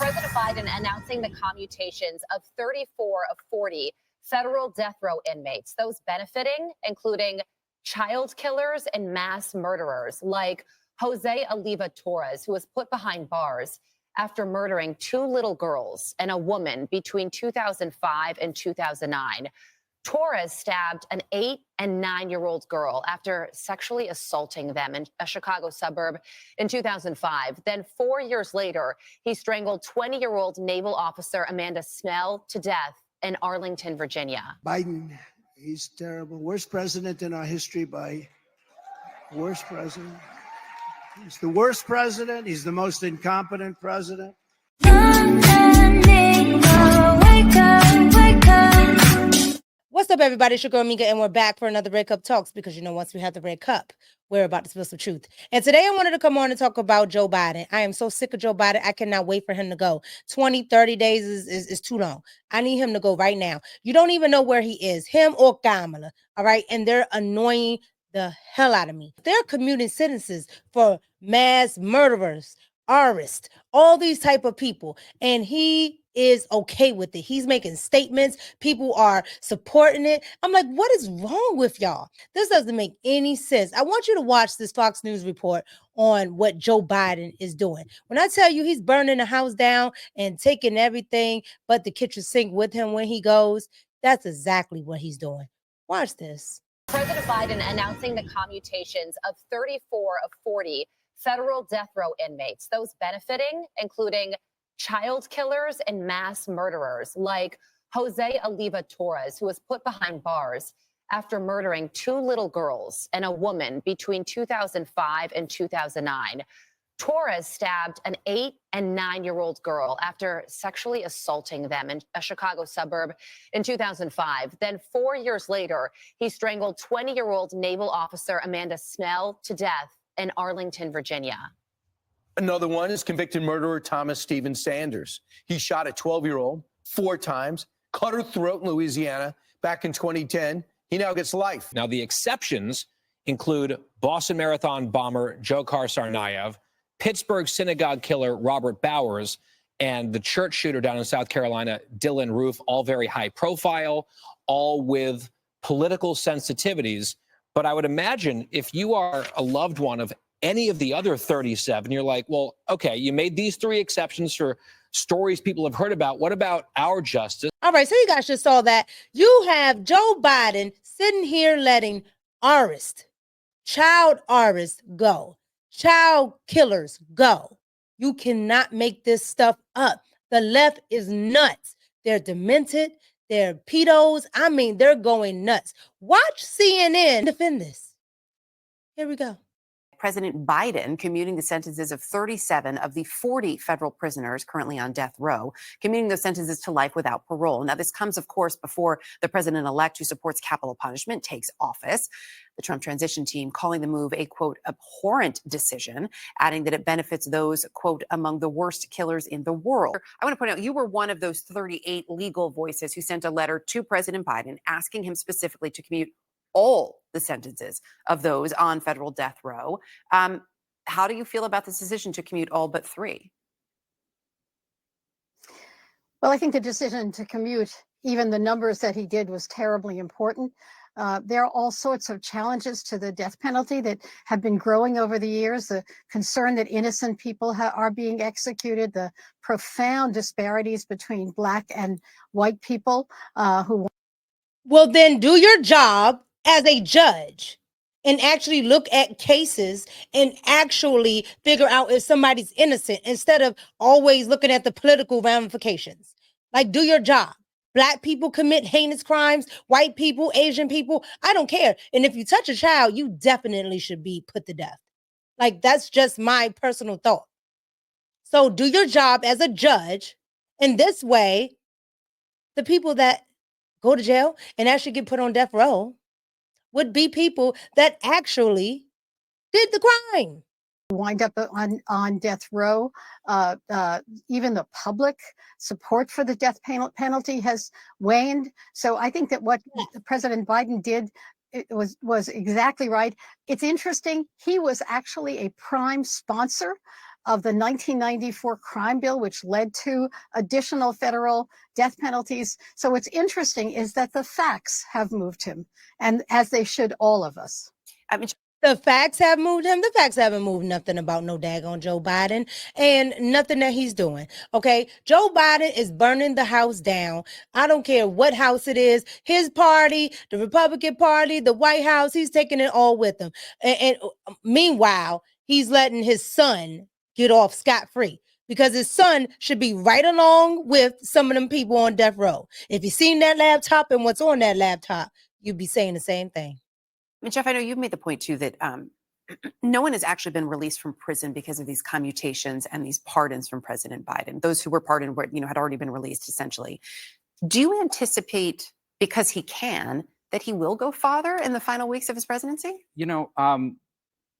President Biden announcing the commutations of 34 of 40 federal death row inmates, those benefiting, including child killers and mass murderers like Jose Oliva Torres, who was put behind bars after murdering 2 little girls and a woman between 2005 and 2009. Torres stabbed an 8- and 9-year-old girl after sexually assaulting them in a Chicago suburb in 2005. Then 4 years later, he strangled 20-year-old naval officer Amanda Snell to death in Arlington, Virginia. Biden, he's terrible. Worst president in our history by worst president. He's the worst president. He's the most incompetent president. What's up, everybody? It's your girl, Mika, and we're back for another Red Cup Talks because, you know, once we have the Red Cup, we're about to spill some truth. And today I wanted to come on and talk about Joe Biden. I am so sick of Joe Biden. I cannot wait for him to go. 20, 30 days is too long. I need him to go right now. You don't even know where he is, him or Kamala, all right? And they're annoying the hell out of me. They're commuting sentences for mass murderers, artists, all these type of people. And he is okay with it. He's making statements. People are supporting it. I'm like, what is wrong with y'all? This doesn't make any sense. I want you to watch this Fox News report on what Joe Biden is doing. When I tell you he's burning the house down and taking everything but the kitchen sink with him when he goes, that's exactly what he's doing. Watch this. President Biden announcing the commutations of 34 of 40 federal death row inmates, those benefiting, including child killers and mass murderers like Jose Oliva Torres, who was put behind bars after murdering 2 little girls and a woman between 2005 and 2009. Torres stabbed an 8- and 9-year-old girl after sexually assaulting them in a Chicago suburb in 2005. Then 4 years later, he strangled 20-year-old naval officer Amanda Snell to death in Arlington, Virginia. Another one is convicted murderer Thomas Stephen Sanders. He shot a 12-year-old 4 times, cut her throat in Louisiana back in 2010. He now gets life. Now, the exceptions include Boston Marathon bomber Dzhokhar Tsarnaev, Pittsburgh synagogue killer Robert Bowers, and the church shooter down in South Carolina, Dylan Roof, all very high profile, all with political sensitivities. But I would imagine if you are a loved one of any of the other 37, you're like, well, okay, you made these 3 exceptions for stories people have heard about. What about our justice? All right, so you guys just saw that. You have Joe Biden sitting here letting child artists go, child killers go. You cannot make this stuff up. The left is nuts. They're demented. They're pedos. I mean, they're going nuts. Watch CNN defend this. Here we go. President Biden commuting the sentences of 37 of the 40 federal prisoners currently on death row, commuting those sentences to life without parole. Now, this comes, of course, before the president-elect who supports capital punishment takes office. The Trump transition team calling the move a, quote, abhorrent decision, adding that it benefits those, quote, among the worst killers in the world. I want to point out you were one of those 38 legal voices who sent a letter to President Biden asking him specifically to commute all the sentences of those on federal death row. How do you feel about this decision to commute all but 3? Well, I think the decision to commute even the numbers that he did was terribly important. There are all sorts of challenges to the death penalty that have been growing over the years. The concern that innocent people are being executed, the profound disparities between Black and white people who. Well, then do your job as a judge and actually look at cases and actually figure out if somebody's innocent instead of always looking at the political ramifications. Like, do your job. Black people commit heinous crimes, white people, Asian people, I don't care. And if you touch a child, you definitely should be put to death. Like, that's just my personal thought. So do your job as a judge. And this way, the people that go to jail and actually get put on death row would be people that actually did the crime. Wind up on death row. Even the public support for the death penalty has waned. So I think that what President Biden did was exactly right. It's interesting. He was actually a prime sponsor of the 1994 crime bill, which led to additional federal death penalties. So what's interesting is that the facts have moved him, and as they should all of us. I mean, The facts have moved him. The facts haven't moved nothing about no daggone Joe Biden and nothing that he's doing. Okay. Joe Biden is burning the house down. I don't care what house it is, his party, the Republican Party, the White House, he's taking it all with him. And meanwhile, he's letting his son get off scot-free because his son should be right along with some of them people on death row. If you've seen that laptop and what's on that laptop, you'd be saying the same thing. And Jeff, I know you've made the point too that no one has actually been released from prison because of these commutations and these pardons from President Biden. Those who were pardoned were, had already been released essentially. Do you anticipate, because he can, that he will go farther in the final weeks of his presidency?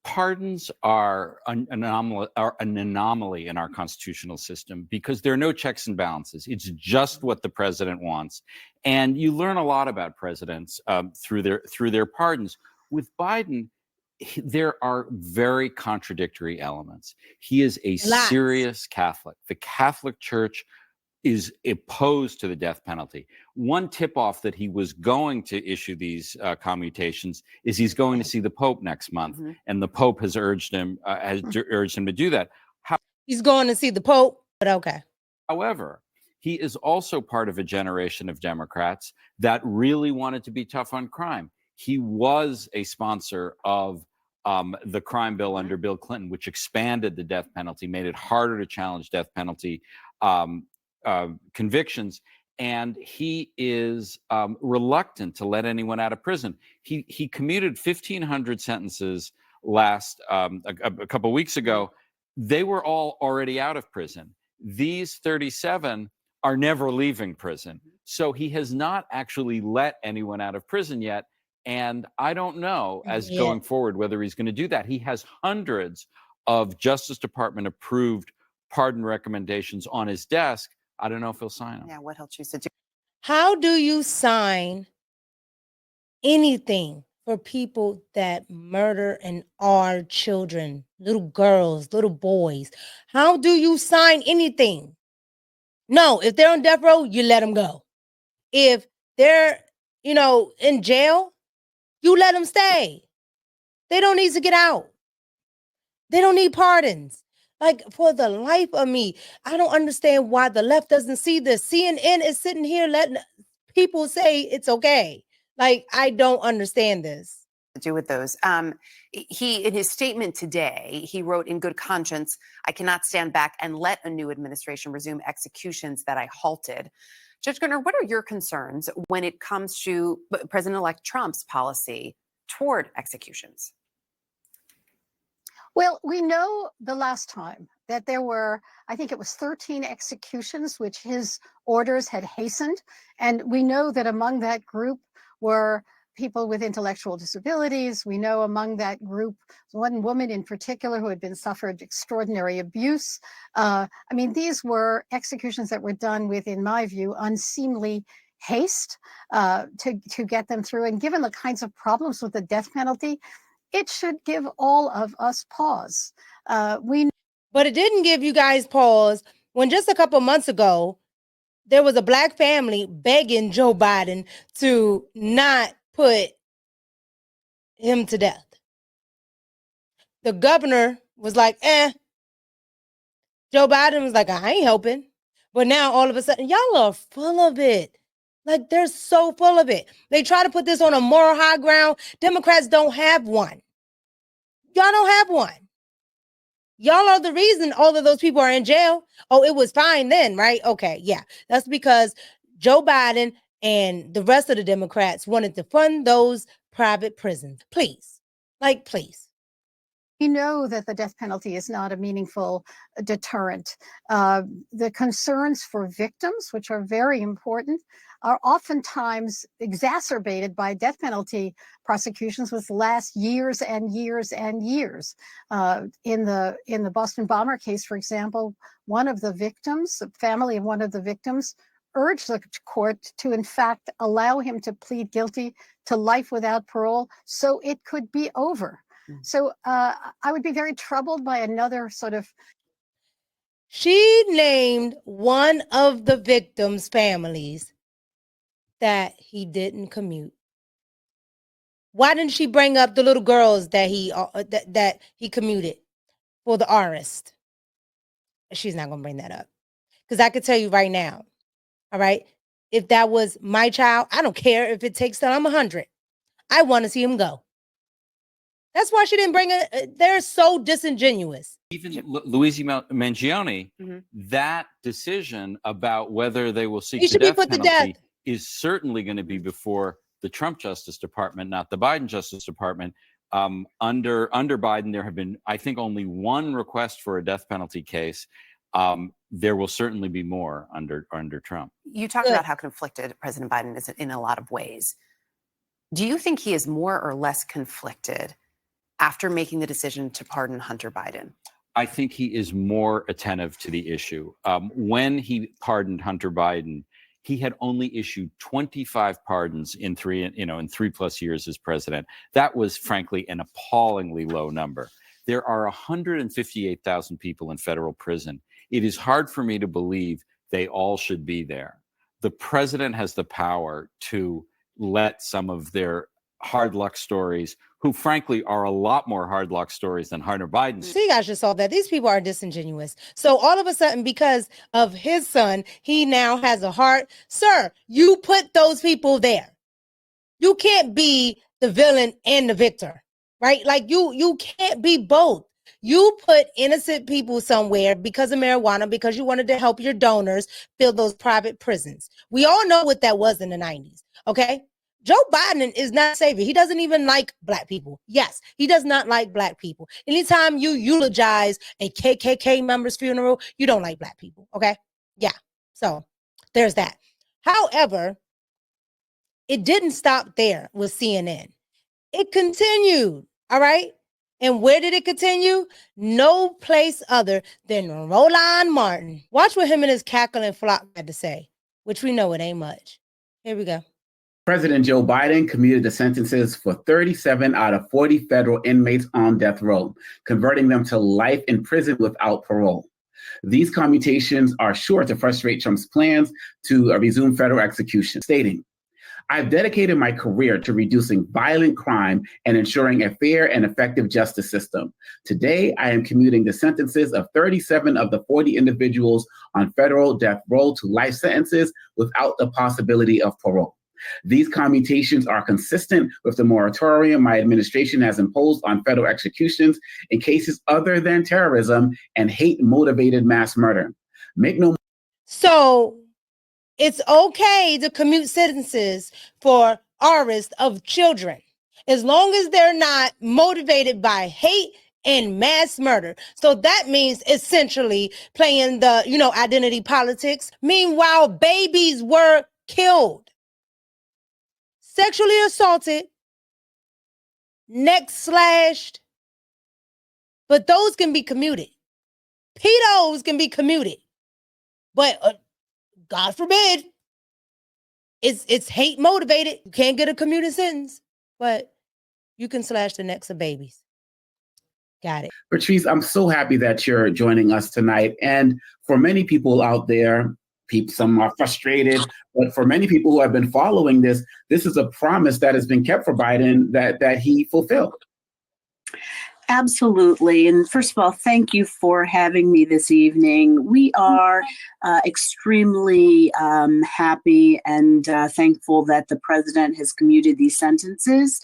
Pardons are an anomaly in our constitutional system because there are no checks and balances. It's just what the president wants, and you learn a lot about presidents through their pardons. With Biden, there are very contradictory elements. He is a serious Catholic. The Catholic Church is opposed to the death penalty. One tip-off that he was going to issue these commutations is he's going to see the Pope next month, and the Pope has urged him to do that. He's going to see the Pope, but okay. However, he is also part of a generation of Democrats that really wanted to be tough on crime. He was a sponsor of the crime bill under Bill Clinton, which expanded the death penalty, made it harder to challenge death penalty convictions, and he is reluctant to let anyone out of prison. He commuted 1,500 sentences last a couple weeks ago. They were all already out of prison. These 37 are never leaving prison. So he has not actually let anyone out of prison yet. And I don't know, going forward, whether he's going to do that. He has hundreds of Justice Department approved pardon recommendations on his desk. I don't know if he'll sign them. Yeah, what he'll choose to do. How do you sign anything for people that murder and are children, little girls, little boys? How do you sign anything? No, if they're on death row, you let them go. If they're, in jail, you let them stay. They don't need to get out. They don't need pardons. Like, for the life of me, I don't understand why the left doesn't see this. CNN is sitting here letting people say it's okay. Like, I don't understand this. To do with those. He, in his statement today, he wrote, "In good conscience, I cannot stand back and let a new administration resume executions that I halted." Judge Gardner, what are your concerns when it comes to President-elect Trump's policy toward executions? Well, we know the last time that there were, I think it was 13 executions, which his orders had hastened. And we know that among that group were people with intellectual disabilities. We know among that group, one woman in particular who had suffered extraordinary abuse. These were executions that were done with, in my view, unseemly haste to get them through. And given the kinds of problems with the death penalty, it should give all of us pause. But it didn't give you guys pause when just a couple months ago, there was a Black family begging Joe Biden to not put him to death. The governor was like, Joe Biden was like, I ain't helping. But now all of a sudden, y'all are full of it. Like, they're so full of it. They try to put this on a moral high ground. Democrats don't have one. Y'all don't have one. Y'all are the reason all of those people are in jail. Oh, it was fine then, right? Okay, yeah. That's because Joe Biden and the rest of the Democrats wanted to fund those private prisons. Please. Please. We know that the death penalty is not a meaningful deterrent. The concerns for victims, which are very important, are oftentimes exacerbated by death penalty prosecutions, which last years and years and years. In the Boston bomber case, for example, one of the victims, the family of one of the victims, urged the court to, in fact, allow him to plead guilty to life without parole so it could be over. So I would be very troubled by another sort of She named one of the victims' families that he didn't commute. Why didn't she bring up the little girls that he commuted for the arrest? She's not gonna bring that up, because I could tell you right now, all right, if that was my child, I don't care if it takes till I'm 100. I want to see him go. That's why she didn't bring it. They're so disingenuous. Even Luigi Mangione, Mhm. that decision about whether they will seek He the should be death put to penalty death. is certainly going to be before the Trump Justice Department, not the Biden Justice Department. Under Biden, there have been, I think, only one request for a death penalty case. There will certainly be more under Trump. You talked about how conflicted President Biden is in a lot of ways. Do you think he is more or less conflicted after making the decision to pardon Hunter Biden? I think he is more attentive to the issue. When he pardoned Hunter Biden, he had only issued 25 pardons in 3+ years as president. That was, frankly, an appallingly low number. There are 158,000 people in federal prison. It is hard for me to believe they all should be there. The president has the power to let some of their hard luck stories, who frankly are a lot more hard luck stories than Hunter Biden's. So you guys just saw that these people are disingenuous. So all of a sudden, because of his son, he now has a heart. Sir, you put those people there. You can't be the villain and the victor, right? Like you can't be both. You put innocent people somewhere because of marijuana, because you wanted to help your donors fill those private prisons. We all know what that was in the 90s, okay? Joe Biden is not a savior. He doesn't even like black people. Yes, he does not like black people. Anytime you eulogize a KKK member's funeral, you don't like black people, okay? Yeah, so there's that. However, it didn't stop there with CNN. It continued, all right? And where did it continue? No place other than Roland Martin. Watch what him and his cackling flock had to say, which we know it ain't much. Here we go. President Joe Biden commuted the sentences for 37 out of 40 federal inmates on death row, converting them to life in prison without parole. These commutations are sure to frustrate Trump's plans to resume federal execution, stating, "I've dedicated my career to reducing violent crime and ensuring a fair and effective justice system. Today, I am commuting the sentences of 37 of the 40 individuals on federal death row to life sentences without the possibility of parole. These commutations are consistent with the moratorium my administration has imposed on federal executions in cases other than terrorism and hate-motivated mass murder. Make no..." So it's okay to commute sentences for arrest of children, as long as they're not motivated by hate and mass murder. So that means essentially playing the, identity politics. Meanwhile, babies were killed, sexually assaulted, neck slashed, but those can be commuted. Pedos can be commuted, but God forbid, it's hate motivated. You can't get a commuted sentence, but you can slash the necks of babies. Got it. Patrice, I'm so happy that you're joining us tonight. And for many people out there, some are frustrated, but for many people who have been following this, this is a promise that has been kept for Biden that he fulfilled. Absolutely. And first of all, thank you for having me this evening. We are extremely happy and thankful that the president has commuted these sentences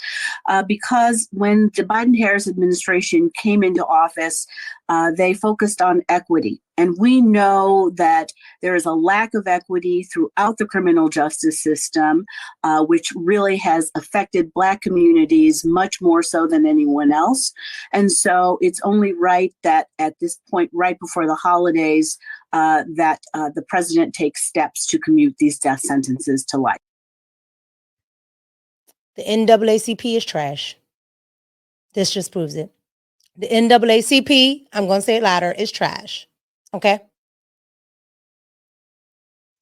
because when the Biden-Harris administration came into office, they focused on equity. And we know that there is a lack of equity throughout the criminal justice system, which really has affected Black communities much more so than anyone else. And so it's only right that at this point, right before the holidays, that the president takes steps to commute these death sentences to life. The NAACP is trash. This just proves it. The NAACP, I'm going to say it louder, is trash. Okay?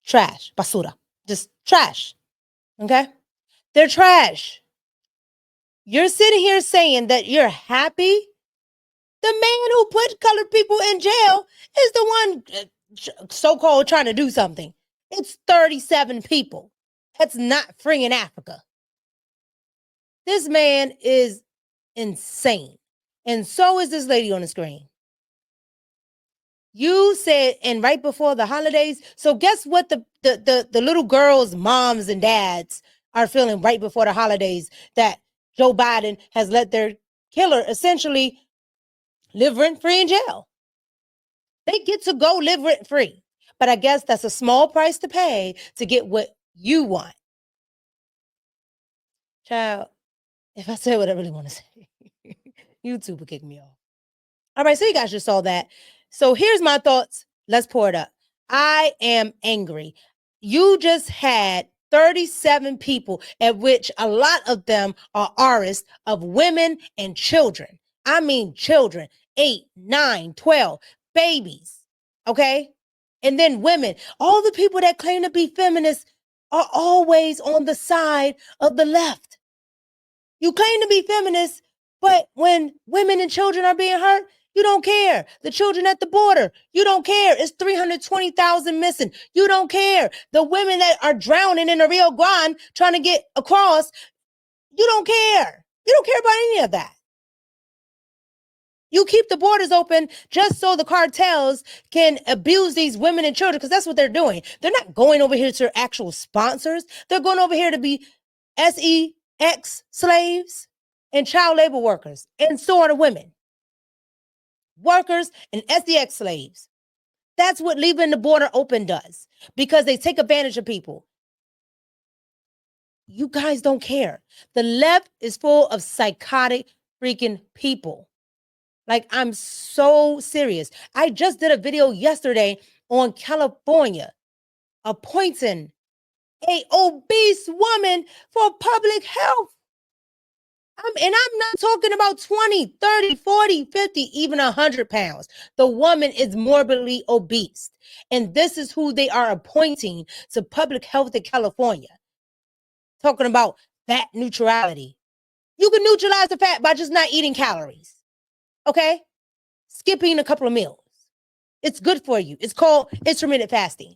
Trash. Basura. Just trash. Okay? They're trash. You're sitting here saying that you're happy The man who put colored people in jail is the one so-called trying to do something. It's 37 people. That's not free in Africa. This man is insane. And so is this lady on the screen. You said, and right before the holidays, so guess what the little girls' moms and dads are feeling right before the holidays, that Joe Biden has let their killer essentially live rent-free in jail. They get to go live rent-free. But I guess that's a small price to pay to get what you want. Child, if I say what I really want to say, YouTube will kick me off. All right, so you guys just saw that. So here's my thoughts. Let's pour it up. I am angry. You just had 37 people, at which a lot of them are artists of women and children. I mean children, 8, 9, 12, babies, okay? And then women. All the people that claim to be feminists are always on the side of the left. You claim to be feminists, but when women and children are being hurt, you don't care. The children at the border, you don't care. It's 320,000 missing. You don't care. The women that are drowning in the Rio Grande trying to get across, you don't care. You don't care about any of that. You keep the borders open just so the cartels can abuse these women and children, because that's what they're doing. They're not going over here to actual sponsors. They're going over here to be sex slaves and child labor workers, and so are the women. Workers and sex slaves. That's what leaving the border open does, because they take advantage of people. You guys don't care. The left is full of psychotic freaking people. Like, I'm so serious. I just did a video yesterday on California appointing an obese woman for public health. And I'm not talking about 20, 30, 40, 50, even 100 pounds. The woman is morbidly obese. And this is who they are appointing to public health in California. Talking about fat neutrality. You can neutralize the fat by just not eating calories. Okay? Skipping a couple of meals. It's good for you. It's called intermittent fasting.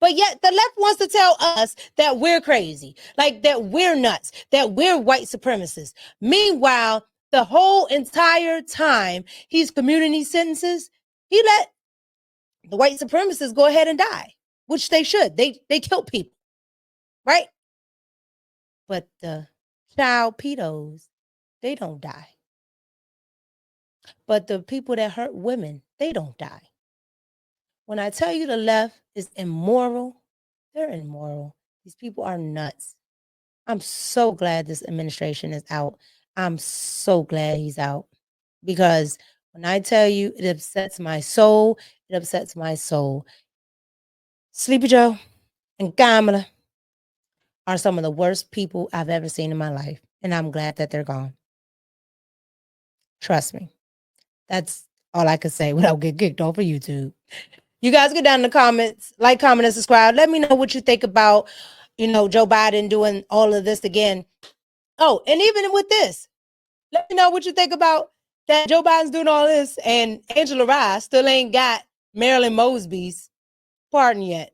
But yet the left wants to tell us that we're crazy, like that we're nuts, that we're white supremacists. Meanwhile, the whole entire time he's commuting these sentences, he let the white supremacists go ahead and die, which they should. They kill people, right? But the child pedos, they don't die. But the people that hurt women, they don't die. When I tell you the left is immoral, they're immoral. These people are nuts. I'm so glad this administration is out. I'm so glad he's out. Because when I tell you, it upsets my soul. It upsets my soul. Sleepy Joe and Kamala are some of the worst people I've ever seen in my life. And I'm glad that they're gone. Trust me. That's all I could say without getting kicked off of YouTube. You guys get down in the comments, like, comment, and subscribe. Let me know what you think about, Joe Biden doing all of this again. Oh, and even with this, let me know what you think about that Joe Biden's doing all this and Angela Rye still ain't got Marilyn Mosby's pardon yet.